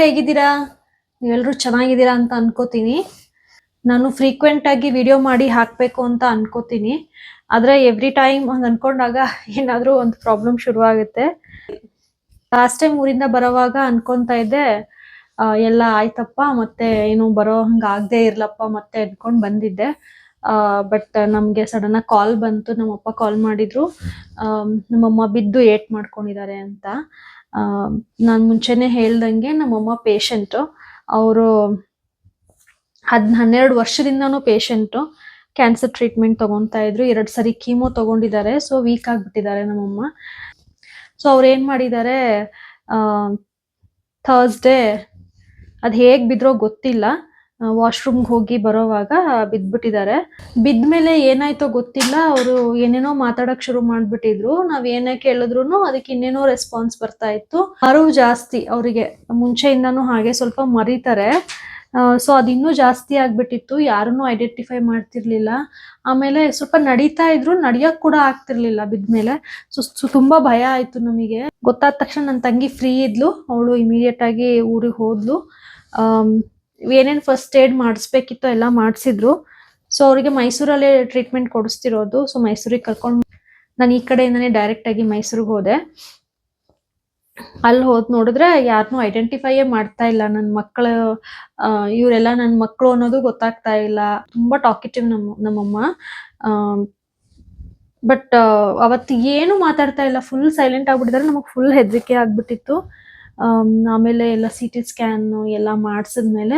ಹೇಗಿದ್ದೀರಾ? ನೀವೆಲ್ಲರೂ ಚೆನ್ನಾಗಿದ್ದೀರಾ ಅಂತ ಅನ್ಕೋತೀನಿ. ನಾನು ಫ್ರೀಕ್ವೆಂಟ್ ಆಗಿ ವಿಡಿಯೋ ಮಾಡಿ ಹಾಕಬೇಕು ಅಂತ ಅನ್ಕೋತೀನಿ. ಆದ್ರೆ ಎವ್ರಿ ಟೈಮ್ ಹಂಗ್ ಅನ್ಕೊಂಡಾಗ ಏನಾದ್ರೂ ಒಂದು ಪ್ರಾಬ್ಲಮ್ ಶುರುವಾಗುತ್ತೆ. ಲಾಸ್ಟ್ ಟೈಮ್ ಊರಿಂದ ಬರೋವಾಗ ಅನ್ಕೊಂತಾ ಇದ್ದೆ ಎಲ್ಲ ಆಯ್ತಪ್ಪ ಮತ್ತೆ ಏನು ಬರೋ ಹಂಗ ಆಗದೆ ಇರ್ಲಪ್ಪ ಮತ್ತೆ ಅನ್ಕೊಂಡ್ ಬಂದಿದ್ದೆ. ಬಟ್ ನಮ್ಗೆ ಸಡನ್ ಆಗಿ ಕಾಲ್ ಬಂತು. ನಮ್ಮಪ್ಪ ಕಾಲ್ ಮಾಡಿದ್ರು. ನಮ್ಮಮ್ಮ ಬಿದ್ದು ಏಟ್ ಮಾಡ್ಕೊಂಡಿದ್ದಾರೆ ಅಂತ. ನಾನ್ ಮುಂಚೆನೆ ಹೇಳ್ದಂಗೆ ನಮ್ಮಮ್ಮ ಪೇಷಂಟ್. ಅವರು 12 ವರ್ಷದಿಂದಾನು ಪೇಷಂಟ್. ಕ್ಯಾನ್ಸರ್ ಟ್ರೀಟ್ಮೆಂಟ್ ತಗೊಂತಾ ಇದ್ರು. 2 ಸರಿ ಕೀಮೋ ತಗೊಂಡಿದ್ದಾರೆ. ಸೊ ವೀಕ್ ಆಗ್ಬಿಟ್ಟಿದ್ದಾರೆ ನಮ್ಮಮ್ಮ. ಸೊ ಅವ್ರು ಏನ್ ಮಾಡಿದ್ದಾರೆ, ಥರ್ಸ್ಡೇ ಅದ್ ಹೇಗ್ ಬಿದ್ರೋ ಗೊತ್ತಿಲ್ಲ, ವಾಶ್ರೂಮ್ಗೆ ಹೋಗಿ ಬರೋವಾಗ ಬಿದ್ಬಿಟ್ಟಿದ್ದಾರೆ. ಬಿದ್ಮೇಲೆ ಏನಾಯ್ತೋ ಗೊತ್ತಿಲ್ಲ, ಅವರು ಏನೇನೋ ಮಾತಾಡಕ್ ಶುರು ಮಾಡ್ಬಿಟ್ಟಿದ್ರು. ನಾವ್ ಏನೇ ಕೇಳಿದ್ರು ಅದಕ್ಕೆ ಇನ್ನೇನೋ ರೆಸ್ಪಾನ್ಸ್ ಬರ್ತಾ ಇತ್ತು. ಅರಿವು ಜಾಸ್ತಿ ಅವರಿಗೆ, ಮುಂಚೆಯಿಂದಾನು ಹಾಗೆ ಸ್ವಲ್ಪ ಮರಿತಾರೆ. ಸೊ ಅದಿನ್ನೂ ಜಾಸ್ತಿ ಆಗ್ಬಿಟ್ಟಿತ್ತು. ಯಾರನ್ನೂ ಐಡೆಂಟಿಫೈ ಮಾಡ್ತಿರ್ಲಿಲ್ಲ. ಆಮೇಲೆ ಸ್ವಲ್ಪ ನಡೀತಾ ಇದ್ರು, ನಡಿಯಕ್ ಕೂಡ ಆಗ್ತಿರ್ಲಿಲ್ಲ ಬಿದ್ಮೇಲೆ. ಸೊ ತುಂಬಾ ಭಯ ಆಯ್ತು ನಮಗೆ. ಗೊತ್ತಾದ ತಕ್ಷಣ ನನ್ನ ತಂಗಿ ಫ್ರೀ ಇದ್ಲು, ಅವಳು ಇಮಿಡಿಯೇಟ್ ಆಗಿ ಊರಿಗೆ ಹೋದ್ಲು. ಏನೇನ್ ಫಸ್ಟ್ ಏಡ್ ಮಾಡಿಸ್ಬೇಕಿತ್ತು ಎಲ್ಲ ಮಾಡಿಸಿದ್ರು. ಸೊ ಅವರಿಗೆ ಮೈಸೂರಲ್ಲೇ ಟ್ರೀಟ್ಮೆಂಟ್ ಕೊಡಿಸ್ತಿರೋದು. ಸೊ ಮೈಸೂರಿಗೆ ಕರ್ಕೊಂಡು ನಾನು ಈ ಕಡೆಯಿಂದಾನೇ ಡೈರೆಕ್ಟ್ ಆಗಿ ಮೈಸೂರಿಗೆ ಹೋದೆ. ಅಲ್ಲಿ ಹೋದ್ ನೋಡಿದ್ರೆ ಯಾರನ್ನೂ ಐಡೆಂಟಿಫೈಯೇ ಮಾಡ್ತಾ ಇಲ್ಲ. ನನ್ನ ಮಕ್ಕಳು, ಇವರೆಲ್ಲ ನನ್ನ ಮಕ್ಕಳು ಅನ್ನೋದು ಗೊತ್ತಾಗ್ತಾ ಇಲ್ಲ. ತುಂಬಾ ಟಾಕಿಟಿವ್ ನಮ್ಮಮ್ಮ. ಬಟ್ ಅವತ್ತು ಏನು ಮಾತಾಡ್ತಾ ಇಲ್ಲ, ಫುಲ್ ಸೈಲೆಂಟ್ ಆಗ್ಬಿಟ್ಟಿದ್ದಾರೆ. ನಮಗ್ ಫುಲ್ ಹೆದರಿಕೆ ಆಗ್ಬಿಟ್ಟಿತ್ತು. ಆಮೇಲೆ ಎಲ್ಲ CT ಸ್ಕ್ಯಾನ್ ಎಲ್ಲ ಮಾಡಿಸಿದ್ಮೇಲೆ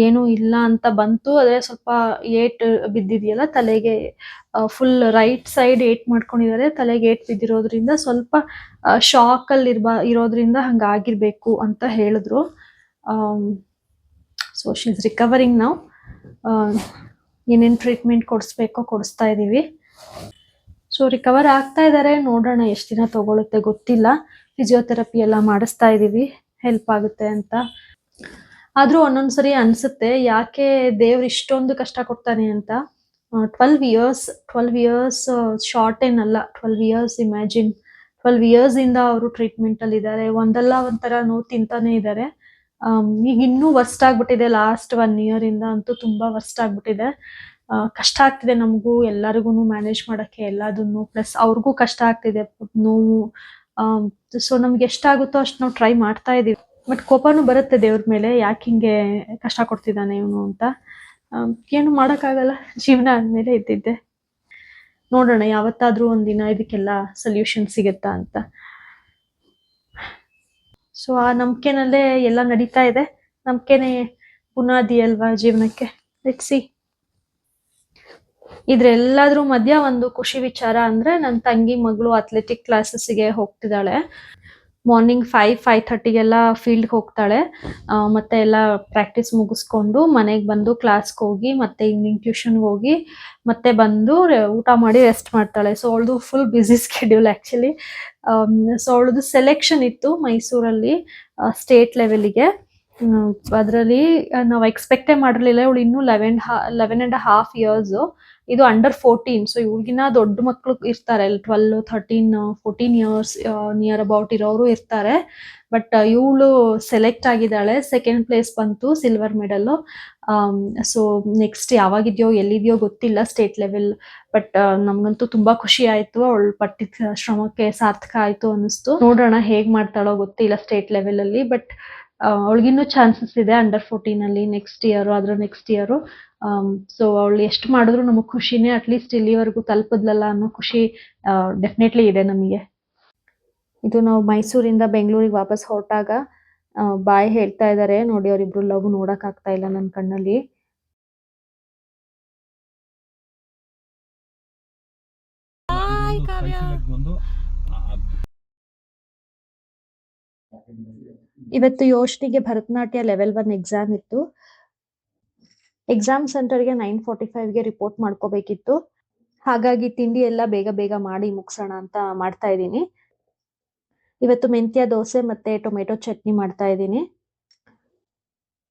ಏನು ಇಲ್ಲ ಅಂತ ಬಂತು. ಅದೇ ಸ್ವಲ್ಪ ಏಟ್ ಬಿದ್ದಿದೆಯಲ್ಲ ತಲೆಗೆ, ಫುಲ್ ರೈಟ್ ಸೈಡ್ ಏಟ್ ಮಾಡ್ಕೊಂಡಿದ್ದಾರೆ. ತಲೆಗೆ ಏಟ್ ಬಿದ್ದಿರೋದ್ರಿಂದ ಸ್ವಲ್ಪ ಶಾಕ್ ಅಲ್ಲಿ ಇರೋದ್ರಿಂದ ಹಂಗಾಗಿರ್ಬೇಕು ಅಂತ ಹೇಳಿದ್ರು. ಸೊ ಶಿ ಇಸ್ ರಿಕವರಿಂಗ್ ನಾವು. ಏನೇನ್ ಟ್ರೀಟ್ಮೆಂಟ್ ಕೊಡಿಸ್ಬೇಕೋ ಕೊಡಿಸ್ತಾ ಇದೀವಿ. ಸೊ ರಿಕವರ್ ಆಗ್ತಾ ಇದ್ದಾರೆ. ನೋಡೋಣ ಎಷ್ಟು ದಿನ ತಗೊಳುತ್ತೆ ಗೊತ್ತಿಲ್ಲ. ಫಿಸಿಯೋಥೆರಪಿ ಎಲ್ಲ ಮಾಡಿಸ್ತಾ ಇದೀವಿ, ಹೆಲ್ಪ್ ಆಗುತ್ತೆ ಅಂತ. ಆದ್ರೂ ಒಂದೊಂದ್ಸರಿ ಅನ್ಸುತ್ತೆ, ಯಾಕೆ ದೇವ್ರು ಇಷ್ಟೊಂದು ಕಷ್ಟ ಕೊಡ್ತಾನೆ ಅಂತ. 12 ಇಯರ್ಸ್ ಶಾರ್ಟ್ ಏನಲ್ಲ. 12 ಇಯರ್ಸ್ ಇಮ್ಯಾಜಿನ್. 12 ಇಯರ್ಸ್ ಇಂದ ಅವರು ಟ್ರೀಟ್ಮೆಂಟ್ ಅಲ್ಲಿ ಇದ್ದಾರೆ. ಒಂದಲ್ಲ ಒಂಥರ ನೋವು ತಿಂತಾನೆ ಇದ್ದಾರೆ. ಈಗ ಇನ್ನೂ ವರ್ಸ್ಟ್ ಆಗ್ಬಿಟ್ಟಿದೆ. ಲಾಸ್ಟ್ 1 ಇಯರ್ ಇಂದ ಅಂತೂ ತುಂಬಾ ವರ್ಸ್ಟ್ ಆಗ್ಬಿಟ್ಟಿದೆ. ಕಷ್ಟ ಆಗ್ತಿದೆ ನಮಗೂ ಎಲ್ಲರಿಗೂ ಮ್ಯಾನೇಜ್ ಮಾಡಕ್ಕೆ ಎಲ್ಲದನ್ನು. ಪ್ಲಸ್ ಅವ್ರಿಗೂ ಕಷ್ಟ ಆಗ್ತಿದೆ, ನೋವು. ಸೊ ನಮ್ಗೆ ಎಷ್ಟಾಗುತ್ತೋ ಅಷ್ಟು ನಾವು ಟ್ರೈ ಮಾಡ್ತಾ ಇದೀವಿ. ಬಟ್ ಕೋಪನೂ ಬರುತ್ತೆ ದೇವ್ರ ಮೇಲೆ, ಯಾಕೆ ಹಿಂಗೆ ಕಷ್ಟ ಕೊಡ್ತಿದ್ದಾನೆ ಇವನು ಅಂತ. ಏನು ಮಾಡಕ್ಕಾಗಲ್ಲ, ಜೀವನ ಅಂದ್ಮೇಲೆ ಇದ್ದಿದ್ದೆ. ನೋಡೋಣ ಯಾವತ್ತಾದ್ರೂ ಒಂದಿನ ಇದಕ್ಕೆಲ್ಲ ಸೊಲ್ಯೂಷನ್ ಸಿಗುತ್ತಾ ಅಂತ. ಸೊ ಆ ನಂಬಿಕೆನಲ್ಲೇ ಎಲ್ಲ ನಡೀತಾ ಇದೆ. ನಂಬಿಕೆನೆ ಬುನಾದಿ ಅಲ್ವಾ ಜೀವನಕ್ಕೆ. Let's see. ಇದ್ರೆಲ್ಲಾದ್ರೂ ಮಧ್ಯ ಒಂದು ಖುಷಿ ವಿಚಾರ ಅಂದ್ರೆ, ನನ್ನ ತಂಗಿ ಮಗಳು ಅಥ್ಲೆಟಿಕ್ ಕ್ಲಾಸಸ್ಗೆ ಹೋಗ್ತಿದ್ದಾಳೆ. ಮಾರ್ನಿಂಗ್ 5:30ಗೆಲ್ಲ ಫೀಲ್ಡ್ಗೆ ಹೋಗ್ತಾಳೆ. ಮತ್ತೆ ಎಲ್ಲ ಪ್ರಾಕ್ಟೀಸ್ ಮುಗಿಸ್ಕೊಂಡು ಮನೆಗೆ ಬಂದು ಕ್ಲಾಸ್ಗೆ ಹೋಗಿ ಮತ್ತೆ ಈವ್ನಿಂಗ್ ಟ್ಯೂಷನ್ಗೆ ಹೋಗಿ ಮತ್ತೆ ಬಂದು ಊಟ ಮಾಡಿ ರೆಸ್ಟ್ ಮಾಡ್ತಾಳೆ. ಸೊ ಅವಳದು full busy schedule actually. So ಅವಳದು ಸೆಲೆಕ್ಷನ್ ಇತ್ತು ಮೈಸೂರಲ್ಲಿ ಸ್ಟೇಟ್ ಲೆವೆಲ್ಗೆ. ಅದರಲ್ಲಿ ನಾವು ಎಕ್ಸ್ಪೆಕ್ಟೇ ಮಾಡಿರ್ಲಿಲ್ಲ. ಇವಳು ಇನ್ನೂ 11.5 ಇಯರ್ಸ್. ಇದು ಅಂಡರ್ 14. ಸೊ ಇವ್ರಿಗಿನ್ನ ದೊಡ್ಡ ಮಕ್ಕಳು ಇರ್ತಾರೆ, 12, 13, 14 ಇಯರ್ಸ್ ನಿಯರ್ ಅಬೌಟ್ ಇರೋರು ಇರ್ತಾರೆ. ಬಟ್ ಇವಳು ಸೆಲೆಕ್ಟ್ ಆಗಿದ್ದಾಳೆ. 2nd ಪ್ಲೇಸ್ ಬಂತು, ಸಿಲ್ವರ್ ಮೆಡಲ್. ಸೊ ನೆಕ್ಸ್ಟ್ ಯಾವಾಗಿದ್ಯೋ ಎಲ್ಲಿದ್ಯೋ ಗೊತ್ತಿಲ್ಲ ಸ್ಟೇಟ್ ಲೆವೆಲ್. ಬಟ್ ನಮ್ಗಂತೂ ತುಂಬಾ ಖುಷಿ ಆಯ್ತು. ಅವಳು ಪಟ್ಟಿದ ಶ್ರಮಕ್ಕೆ ಸಾರ್ಥಕ ಆಯ್ತು ಅನ್ನಿಸ್ತು. ನೋಡೋಣ ಹೇಗ್ ಮಾಡ್ತಾಳೋ ಗೊತ್ತಿಲ್ಲ ಸ್ಟೇಟ್ ಲೆವೆಲ್ ಅಲ್ಲಿ. ಬಟ್ ಅವಳಿಗಿನ್ನೂ ಚಾನ್ಸಸ್ ಇದೆ ಅಂಡರ್ 14 ಅಲ್ಲಿ. ನೆಕ್ಸ್ಟ್ ಇಯರ್ ಅದ್ರ ನೆಕ್ಸ್ಟ್ ಇಯರ್. ಸೊ ಅವಳು ಎಷ್ಟು ಮಾಡಿದ್ರು ನಮಗ್ ಖುಷಿನೇ. ಅಟ್ಲೀಸ್ಟ್ ಇಲ್ಲಿವರೆಗೂ ತಲುಪದ್ಲಲ್ಲ ಅನ್ನೋ ಖುಷಿ ಡೆಫಿನೆಟ್ಲಿ ಇದೆ ನಮಗೆ. ಇದು ನಾವು ಮೈಸೂರಿಂದ ಬೆಂಗಳೂರಿಗೆ ವಾಪಸ್ ಹೊರಟಾಗ ಬಾಯ್ ಹೇಳ್ತಾ ಇದ್ದಾರೆ ನೋಡಿ. ಅವರಿಬ್ರು ಲವ್ ನೋಡಕ್ ಆಗ್ತಾ ಇಲ್ಲ ನನ್ನ ಕಣ್ಣಲ್ಲಿ. ಇವತ್ತು ಯೋಶ್ನಿಗೆ ಭರತನಾಟ್ಯ ಲೆವೆಲ್ 1 ಎಕ್ಸಾಮ್ ಇತ್ತು. ಎಕ್ಸಾಮ್ ಸೆಂಟರ್ಗೆ 9:45ಗೆ ರಿಪೋರ್ಟ್ ಮಾಡ್ಕೋಬೇಕಿತ್ತು. ಹಾಗಾಗಿ ತಿಂಡಿ ಎಲ್ಲ ಬೇಗ ಬೇಗ ಮಾಡಿ ಮುಗಿಸೋಣ ಅಂತ ಮಾಡ್ತಾ ಇದ್ದೀನಿ. ಇವತ್ತು ಮೆಂತ್ಯ ದೋಸೆ ಮತ್ತೆ ಟೊಮೆಟೊ ಚಟ್ನಿ ಮಾಡ್ತಾ ಇದ್ದೀನಿ.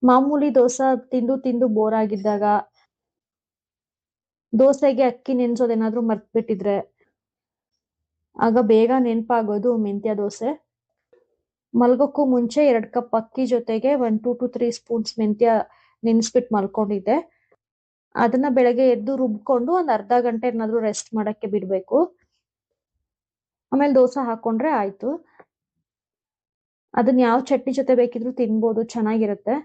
ಮಾಮೂಲಿ ದೋಸೆ ತಿಂದು ತಿಂದು ಬೋರ್ ಆಗಿದ್ದಾಗ, ದೋಸೆಗೆ ಅಕ್ಕಿ ನೆನ್ಸೋದೇನಾದ್ರೂ ಮರ್ತ್ಬಿಟ್ಟಿದ್ರೆ ಆಗ ಬೇಗ ನೆನಪಾಗೋದು ಮೆಂತ್ಯ ದೋಸೆ. ಮಲ್ಗೋಕ್ಕೂ ಮುಂಚೆ 2 ಕಪ್ ಅಕ್ಕಿ ಜೊತೆಗೆ 1 ಟು 3 ಸ್ಪೂನ್ಸ್ ಮೆಂತ್ಯ ನೆನೆಸ್ಬಿಟ್ಟು ಮಲ್ಕೊಂಡಿದ್ದೆ. ಅದನ್ನ ಬೆಳಗ್ಗೆ ಎದ್ದು ರುಬ್ಕೊಂಡು ಒಂದು ಅರ್ಧ ಗಂಟೆ ಏನಾದ್ರು ರೆಸ್ಟ್ ಮಾಡಕ್ಕೆ ಬಿಡ್ಬೇಕು. ಆಮೇಲೆ ದೋಸೆ ಹಾಕೊಂಡ್ರೆ ಆಯ್ತು. ಅದನ್ನ ಯಾವ ಚಟ್ನಿ ಜೊತೆ ಬೇಕಿದ್ರು ತಿನ್ಬೋದು, ಚೆನ್ನಾಗಿರುತ್ತೆ.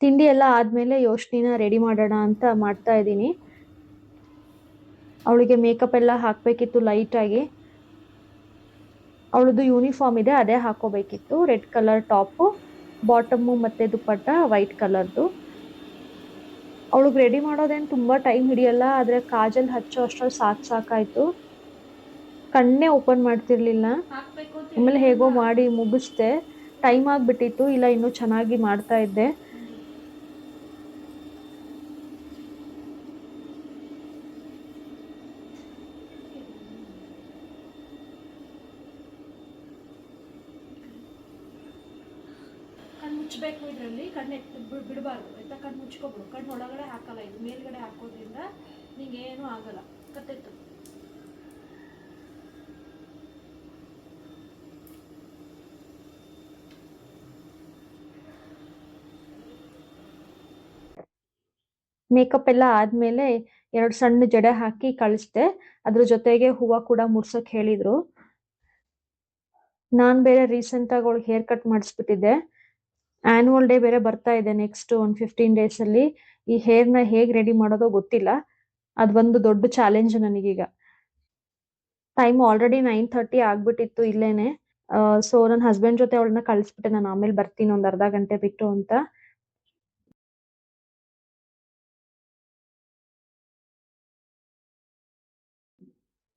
ತಿಂಡಿ ಎಲ್ಲ ಆದ್ಮೇಲೆ ಯೋಶ್ನಿನ ರೆಡಿ ಮಾಡೋಣ ಅಂತ ಮಾಡ್ತಾ ಇದ್ದೀನಿ. ಅವಳಿಗೆ ಮೇಕಪ್ ಎಲ್ಲ ಹಾಕ್ಬೇಕಿತ್ತು ಲೈಟ್ ಆಗಿ. ಅವಳದು ಯೂನಿಫಾರ್ಮ್ ಇದೆ, ಅದೇ ಹಾಕೋಬೇಕಿತ್ತು. ರೆಡ್ ಕಲರ್ ಟಾಪು, ಬಾಟಮು ಮತ್ತೆ ದುಪ್ಪಟ್ಟ ವೈಟ್ ಕಲರ್ದು. ಅವಳಿಗೆ ರೆಡಿ ಮಾಡೋದೇನು ತುಂಬಾ ಟೈಮ್ ಹಿಡಿಯಲ್ಲ, ಆದ್ರೆ ಕಾಜಲ್ ಹಚ್ಚೋ ಅಷ್ಟ್ರಲ್ಲಿ ಸಾಕಾಯ್ತು. ಕಣ್ಣೇ ಓಪನ್ ಮಾಡ್ತಿರ್ಲಿಲ್ಲ. ಆಮೇಲೆ ಹೇಗೋ ಮಾಡಿ ಮುಗಿಸ್ದೆ. ಟೈಮ್ ಆಗ್ಬಿಟ್ಟಿತ್ತು, ಇಲ್ಲ ಇನ್ನೂ ಚೆನ್ನಾಗಿ ಮಾಡ್ತಾ ಇದ್ದೆ. ಕಣ್ಣು ಮುಚ್ಚಬೇಕು, ಇದರಲ್ಲಿ ಕಣ್ಣು ಬಿಡಬಾರ್ದು ಆಯ್ತಾ. ಕಣ್ಣು ಮುಚ್ಕೊಬಿಡು. ಕಣ್ಣು ಒಳಗಡೆ ಹಾಕಲ್ಲ, ಇದು ಮೇಲ್ಗಡೆ ಹಾಕೋದ್ರಿಂದ ನಿಂಗೆ ಏನೂ ಆಗಲ್ಲ. ಕತ್ತೆತ್ತು. ಮೇಕಪ್ ಎಲ್ಲ ಆದ್ಮೇಲೆ 2 ಸಣ್ಣ ಜಡೆ ಹಾಕಿ ಕಳಿಸ್ದೆ. ಅದ್ರ ಜೊತೆಗೆ ಹೂವ ಕೂಡ ಮುಡ್ಸಕ್ ಹೇಳಿದ್ರು. ನಾನ್ ಬೇರೆ ರೀಸೆಂಟ್ ಆಗಿ ಅವಳಿಗೆ ಹೇರ್ ಕಟ್ ಮಾಡಿಸ್ಬಿಟ್ಟಿದ್ದೆ. ಆನ್ಯುವಲ್ ಡೇ ಬೇರೆ ಬರ್ತಾ ಇದೆ ನೆಕ್ಸ್ಟ್ ಒಂದು 15 ಡೇಸ್ ಅಲ್ಲಿ. ಈ ಹೇರ್ನ ಹೇಗ್ ರೆಡಿ ಮಾಡೋದೋ ಗೊತ್ತಿಲ್ಲ. ಅದೊಂದು ದೊಡ್ಡ ಚಾಲೆಂಜ್ ನನಗೀಗ. ಟೈಮ್ ಆಲ್ರೆಡಿ 9:30 ಆಗ್ಬಿಟ್ಟಿತ್ತು ಇಲ್ಲೇನೆ. ಸೊ ನನ್ನ ಹಸ್ಬೆಂಡ್ ಜೊತೆ ಅವಳನ್ನ ಕಳಿಸ್ಬಿಟ್ಟೆ, ನಾನು ಆಮೇಲೆ ಬರ್ತೀನಿ ಒಂದ್ ಅರ್ಧ ಗಂಟೆ ಬಿಟ್ಟು ಅಂತ.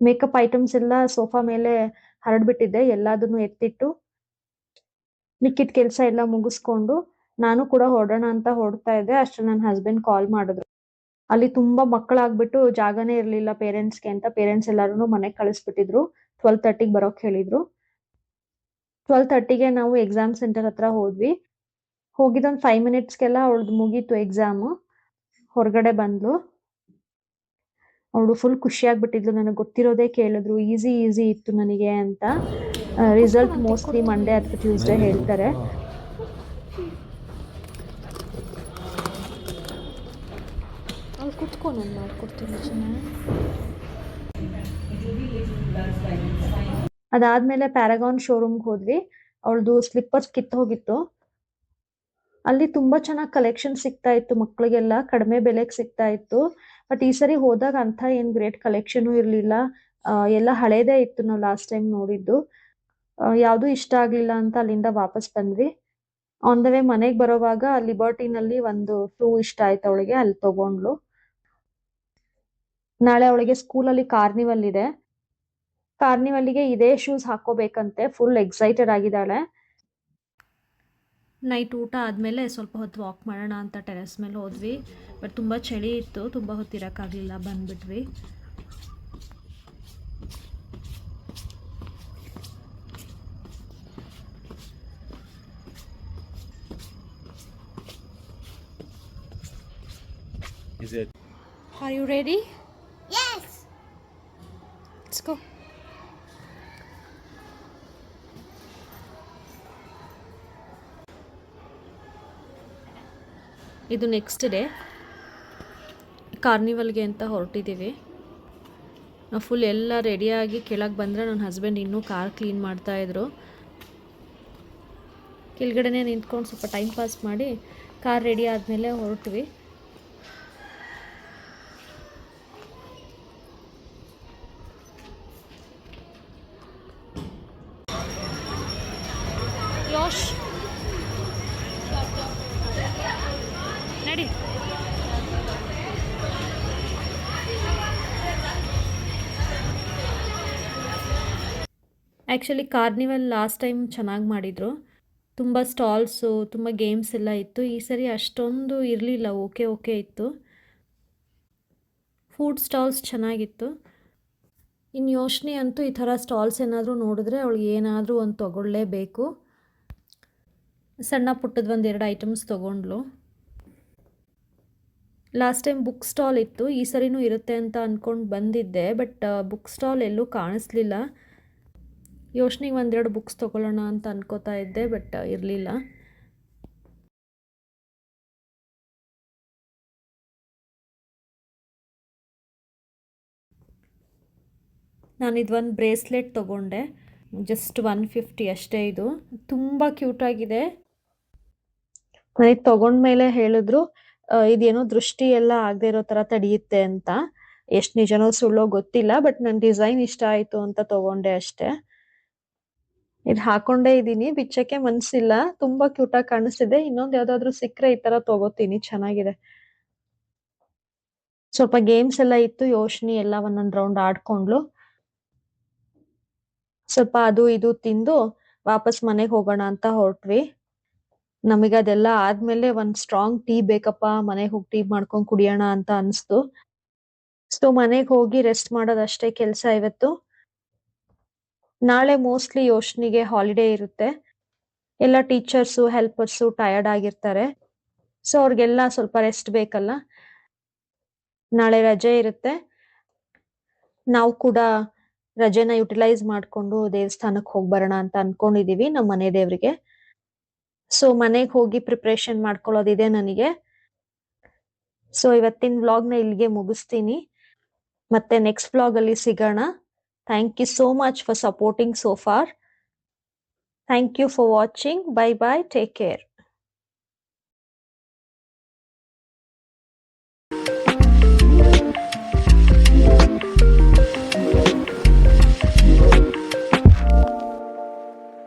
ಮೇಕಪ್ ಐಟಮ್ಸ್ ಎಲ್ಲ ಸೋಫಾ ಮೇಲೆ ಹರಡ್ಬಿಟ್ಟಿದ್ದೆ, ಎಲ್ಲದನ್ನು ಎತ್ತಿಟ್ಟು ಲಿಕ್ಕಿದ ಕೆಲಸ ಎಲ್ಲ ಮುಗಿಸ್ಕೊಂಡು ನಾನು ಕೂಡ ಹೊರಡೋಣ ಅಂತ ಹೊರಡ್ತಾ ಇದ್ದೆ. ಅಷ್ಟು ನನ್ನ ಹಸ್ಬೆಂಡ್ ಕಾಲ್ ಮಾಡಿದ್ರು. ಅಲ್ಲಿ ತುಂಬಾ ಮಕ್ಕಳಾಗ್ಬಿಟ್ಟು ಜಾಗನೇ ಇರ್ಲಿಲ್ಲ ಪೇರೆಂಟ್ಸ್ಗೆ ಅಂತ ಪೇರೆಂಟ್ಸ್ ಎಲ್ಲಾರು ಮನೆಗೆ ಕಳಿಸ್ಬಿಟ್ಟಿದ್ರು. 12:30 ಬರೋಕ್ ಹೇಳಿದ್ರು. 12:30ಗೆ ನಾವು ಎಕ್ಸಾಮ್ ಸೆಂಟರ್ ಹತ್ರ ಹೋದ್ವಿ. ಹೋಗಿದ್ದೊಂದು 5 ಮಿನಿಟ್ಸ್ಗೆಲ್ಲ ಅವಳದು ಮುಗೀತು ಎಕ್ಸಾಮ್. ಹೊರಗಡೆ ಬಂದ್ಲು. ಅವಳು ಫುಲ್ ಖುಷಿ ಆಗ್ಬಿಟ್ಟಿದ್ಲು. ನನಗೆ ಗೊತ್ತಿರೋದೇ ಕೇಳಿದ್ರು, ಈಸಿ ಇತ್ತು ನನಗೆ ಅಂತ. ರಿಸಲ್ಟ್ ಮೋಸ್ಟ್ಲಿ ಮಂಡೇ ಅಥವಾ ಟ್ಯೂಸ್ಡೇ ಹೇಳ್ತಾರೆ. ಅವ್ಳು ಕುತ್ಕೊಂಡು ಮಾಡ್ಕೊಡ್ತೀನಿ ಚೆನ್ನಾಗಿ. ಅದಾದ್ಮೇಲೆ ಪ್ಯಾರಾಗಾನ್ ಶೋರೂಮ್ಗೆ ಹೋದ್ವಿ. ಅವಳದು ಸ್ಲಿಪ್ಪರ್ಸ್ ಕಿತ್ತು ಹೋಗಿತ್ತು. ಅಲ್ಲಿ ತುಂಬಾ ಚೆನ್ನಾಗಿ ಕಲೆಕ್ಷನ್ ಸಿಗ್ತಾ ಇತ್ತು, ಮಕ್ಳಿಗೆಲ್ಲ ಕಡಿಮೆ ಬೆಲೆಗೆ ಸಿಗ್ತಾ ಇತ್ತು. ಬಟ್ ಈ ಸರಿ ಹೋದಾಗ ಅಂತ ಏನ್ ಗ್ರೇಟ್ ಕಲೆಕ್ಷನ್ ಇರ್ಲಿಲ್ಲ. ಎಲ್ಲ ಹಳೇದೇ ಇತ್ತು ನಾವು ಲಾಸ್ಟ್ ಟೈಮ್ ನೋಡಿದ್ದು. ಯಾವ್ದು ಇಷ್ಟ ಆಗ್ಲಿಲ್ಲ ಅಂತ ಅಲ್ಲಿಂದ ವಾಪಸ್ ಬಂದ್ವಿ. ಆನ್ ದ ವೇ ಮನೆಗೆ ಬರೋವಾಗ ಲಿಬರ್ಟಿನಲ್ಲಿ ಒಂದು ಶೂ ಇಷ್ಟ ಆಯ್ತು ಅವಳಿಗೆ, ಅಲ್ಲಿ ತಗೊಂಡ್ಲು. ನಾಳೆ ಅವಳಿಗೆ ಸ್ಕೂಲಲ್ಲಿ ಕಾರ್ನಿವಲ್ ಇದೆ. ಕಾರ್ನಿವಲ್ಗೆ ಇದೇ ಶೂಸ್ ಹಾಕೋಬೇಕಂತೆ. ಫುಲ್ ಎಕ್ಸೈಟೆಡ್ ಆಗಿದ್ದಾಳೆ. ನೈಟ್ ಊಟ ಆದಮೇಲೆ ಸ್ವಲ್ಪ ಹೊತ್ತು ವಾಕ್ ಮಾಡೋಣ ಅಂತ ಟೆರೆಸ್ ಮೇಲೆ ಹೋದ್ವಿ. ಬಟ್ ತುಂಬ ಚಳಿ ಇತ್ತು, ತುಂಬ ಹೊತ್ತು ಇರೋಕ್ಕಾಗಲಿಲ್ಲ, ಬಂದ್ಬಿಟ್ವಿ. Are you ready? Yes. Let's go. ಇದು ನೆಕ್ಸ್ಟ್ ಡೇ. ಕಾರ್ನಿವಲ್ಗೆ ಅಂತ ಹೊರಟಿದ್ದೀವಿ. ನಾವು ಫುಲ್ ಎಲ್ಲ ರೆಡಿಯಾಗಿ ಕೆಳಗೆ ಬಂದರೆ ನನ್ನ ಹಸ್ಬೆಂಡ್ ಇನ್ನೂ ಕಾರ್ ಕ್ಲೀನ್ ಮಾಡ್ತಾಯಿದ್ರು. ಕೆಳಗಡೆನೇ ನಿಂತ್ಕೊಂಡು ಸ್ವಲ್ಪ ಟೈಮ್ ಪಾಸ್ ಮಾಡಿ ಕಾರ್ ರೆಡಿ ಆದಮೇಲೆ ಹೊರಟ್ವಿ. ಯೋಶ್ ನಡಿ. ಆ್ಯಕ್ಚುಲಿ ಕಾರ್ನಿವಲ್ ಲಾಸ್ಟ್ ಟೈಮ್ ಚೆನ್ನಾಗಿ ಮಾಡಿದರು. ತುಂಬ ಸ್ಟಾಲ್ಸು, ತುಂಬ ಗೇಮ್ಸ್ ಎಲ್ಲ ಇತ್ತು. ಈ ಸರಿ ಅಷ್ಟೊಂದು ಇರಲಿಲ್ಲ, ಓಕೆ ಇತ್ತು. ಫುಡ್ ಸ್ಟಾಲ್ಸ್ ಚೆನ್ನಾಗಿತ್ತು. ಇನ್ನು ಯೋಶ್ನಿ ಅಂತೂ ಈ ಥರ ಸ್ಟಾಲ್ಸ್ ಏನಾದರೂ ನೋಡಿದ್ರೆ ಅವಳಿಗೆ ಏನಾದರೂ ಒಂದು ತೊಗೊಳ್ಳೇಬೇಕು. ಸಣ್ಣ ಪುಟ್ಟದ 1-2 ಐಟಮ್ಸ್ ತೊಗೊಂಡ್ಲು. ಲಾಸ್ಟ್ ಟೈಮ್ ಬುಕ್ ಸ್ಟಾಲ್ ಇತ್ತು, ಈ ಸರಿನೂ ಇರುತ್ತೆ ಅಂತ ಅಂದ್ಕೊಂಡು ಬಂದಿದ್ದೆ. ಬಟ್ ಬುಕ್ ಸ್ಟಾಲ್ ಎಲ್ಲೂ ಕಾಣಿಸ್ಲಿಲ್ಲ. ಯೋಶ್ನಿಗೆ ಒಂದೆರಡು ಬುಕ್ಸ್ ತೊಗೊಳ್ಳೋಣ ಅಂತ ಅನ್ಕೋತಾ ಇದ್ದೆ, ಬಟ್ ಇರಲಿಲ್ಲ. ನಾನು ಇದೊಂದು ಬ್ರೇಸ್ಲೆಟ್ ತೊಗೊಂಡೆ, ಜಸ್ಟ್ 150 ಅಷ್ಟೇ. ಇದು ತುಂಬ ಕ್ಯೂಟಾಗಿದೆ. ನನಗೆ ತೊಗೊಂಡ್ಮೇಲೆ ಹೇಳಿದ್ರು ಇದೇನೋ ದೃಷ್ಟಿ ಎಲ್ಲ ಆಗದೆ ಇರೋ ಥರ ತಡೆಯುತ್ತೆ ಅಂತ. ಎಷ್ಟು ನಿಜನೋ ಸುಳ್ಳೋ ಗೊತ್ತಿಲ್ಲ, ಬಟ್ ನನ್ನ ಡಿಸೈನ್ ಇಷ್ಟ ಆಯಿತು ಅಂತ ತೊಗೊಂಡೆ ಅಷ್ಟೇ. ಇದು ಹಾಕೊಂಡೇ ಇದ್ದೀನಿ, ಬಿಚ್ಚಕ್ಕೆ ಮನ್ಸಿಲ್ಲ. ತುಂಬ ಕ್ಯೂಟಾಗಿ ಕಾಣಿಸ್ತಿದೆ. ಇನ್ನೊಂದು ಯಾವ್ದಾದ್ರು ಸಿಕ್ಕರೆ ಈ ಥರ ತೊಗೋತೀನಿ, ಚೆನ್ನಾಗಿದೆ. ಸ್ವಲ್ಪ ಗೇಮ್ಸ್ ಎಲ್ಲ ಇತ್ತು, ಯೋಶ್ನಿ ಎಲ್ಲ ಒಂದೊಂದು ರೌಂಡ್ ಆಡ್ಕೊಂಡ್ಲು. ಸ್ವಲ್ಪ ಅದು ಇದು ತಿಂದು ವಾಪಸ್ ಮನೆಗೆ ಹೋಗೋಣ ಅಂತ ಹೊರಟ್ವಿ. ನಮಗೆ ಅದೆಲ್ಲ ಆದ್ಮೇಲೆ ಒಂದ್ ಸ್ಟ್ರಾಂಗ್ ಟೀ ಬೇಕಪ್ಪ, ಮನೆಗೆ ಹೋಗಿ ಟೀ ಮಾಡ್ಕೊಂಡು ಕುಡಿಯೋಣ ಅಂತ ಅನಿಸ್ತು. ಸೊ ಮನೆಗೆ ಹೋಗಿ ರೆಸ್ಟ್ ಮಾಡೋದಷ್ಟೇ ಕೆಲಸ ಇವತ್ತು. ನಾಳೆ ಮೋಸ್ಟ್ಲಿ ಯೋಶ್ನಿಗೆ ಹಾಲಿಡೇ ಇರುತ್ತೆ. ಎಲ್ಲ ಟೀಚರ್ಸು ಹೆಲ್ಪರ್ಸು ಟಯರ್ಡ್ ಆಗಿರ್ತಾರೆ. ಸೊ ಅವ್ರಿಗೆಲ್ಲ ಸ್ವಲ್ಪ ರೆಸ್ಟ್ ಬೇಕಲ್ಲ. ನಾಳೆ ರಜೆ ಇರುತ್ತೆ. ನಾವು ಕೂಡ ರಜೆನ ಯುಟಿಲೈಸ್ ಮಾಡ್ಕೊಂಡು ದೇವಸ್ಥಾನಕ್ಕೆ ಹೋಗಿ ಬರೋಣ ಅಂತ ಅನ್ಕೊಂಡಿದೀವಿ, ನಮ್ಮ ಮನೆ ದೇವ್ರಿಗೆ. ಸೊ ಮನೆಗೆ ಹೋಗಿ ಪ್ರಿಪ್ರೇಷನ್ ಮಾಡ್ಕೊಳ್ಳೋದಿದೆ ನನಗೆ. ಸೊ ಇವತ್ತಿನ ವ್ಲಾಗ್ನ ಇಲ್ಲಿಗೆ ಮುಗಿಸ್ತೀನಿ. ಮತ್ತೆ ನೆಕ್ಸ್ಟ್ ವ್ಲಾಗ್ ಅಲ್ಲಿ ಸಿಗೋಣ. Thank you so much for supporting so far. Thank you for watching. Bye bye, take care.